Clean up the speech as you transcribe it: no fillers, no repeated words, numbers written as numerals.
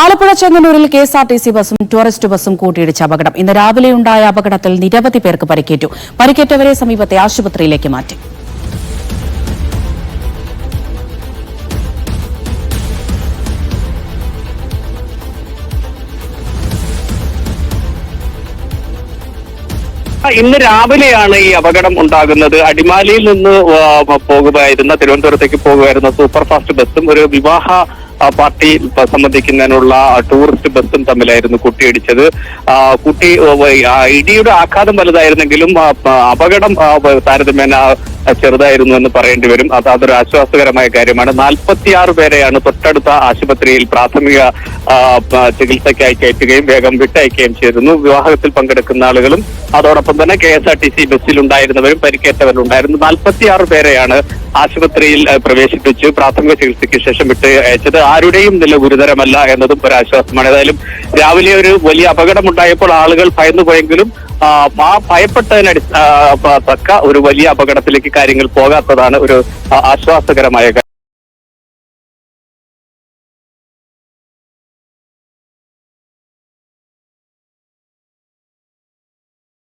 ആലപ്പുഴ ചെങ്ങന്നൂരിൽ കെഎസ്ആർടിസി ബസും ടൂറിസ്റ്റ് ബസും കൂട്ടിയിടിച്ച അപകടം. ഇന്ന് രാവിലെയുണ്ടായ അപകടത്തിൽ നിരവധി പേർക്ക് പരിക്കേറ്റു. പരിക്കേറ്റവരെ സമീപത്തെ ആശുപത്രിയിലേക്ക് മാറ്റി. ഇന്ന് രാവിലെയാണ് ഈ അപകടം ഉണ്ടാകുന്നത്. അടിമാലിയിൽ നിന്ന് തിരുവനന്തപുരത്തേക്ക് പോകുകയായിരുന്ന സൂപ്പർ ഫാസ്റ്റ് ബസും ഒരു വിവാഹ പാർട്ടി സംബന്ധിക്കുന്നതിനുള്ള ടൂറിസ്റ്റ് ബസും തമ്മിലായിരുന്നു കൂട്ടിയിടിച്ചത്. ഇടിയുടെ ആഘാതം വലുതായിരുന്നെങ്കിലും അപകടം താരതമ്യേന ചെറുതായിരുന്നു എന്ന് പറയേണ്ടി വരും. അതൊരു ആശ്വാസകരമായ കാര്യമാണ്. 46 പേരെയാണ് തൊട്ടടുത്ത ആശുപത്രിയിൽ പ്രാഥമിക ചികിത്സയ്ക്കായി കയറ്റുകയും വേഗം വിട്ടയക്കുകയും ചെയ്തിരുന്നു. വിവാഹത്തിൽ പങ്കെടുക്കുന്ന ആളുകളും അതോടൊപ്പം തന്നെ കെഎസ്ആർടിസി ബസ്സിലുണ്ടായിരുന്നവരും പരിക്കേറ്റവരുണ്ടായിരുന്നു. 46 പേരെയാണ് ആശുപത്രിയിൽ പ്രവേശിപ്പിച്ച് പ്രാഥമിക ചികിത്സയ്ക്ക് ശേഷം വിട്ട് അയച്ചത്. ആരുടെയും നില ഗുരുതരമല്ല എന്നതും ഒരു ആശ്വാസമാണ്. ഏതായാലും രാവിലെ ഒരു വലിയ അപകടമുണ്ടായപ്പോൾ ആളുകൾ ഭയന്നുപോയെങ്കിലും ആ ഭയപ്പെട്ടതിന് തക്ക ഒരു വലിയ അപകടത്തിലേക്ക് കാര്യങ്ങൾ പോകാത്തതാണ് ഒരു ആശ്വാസകരമായ കാര്യം.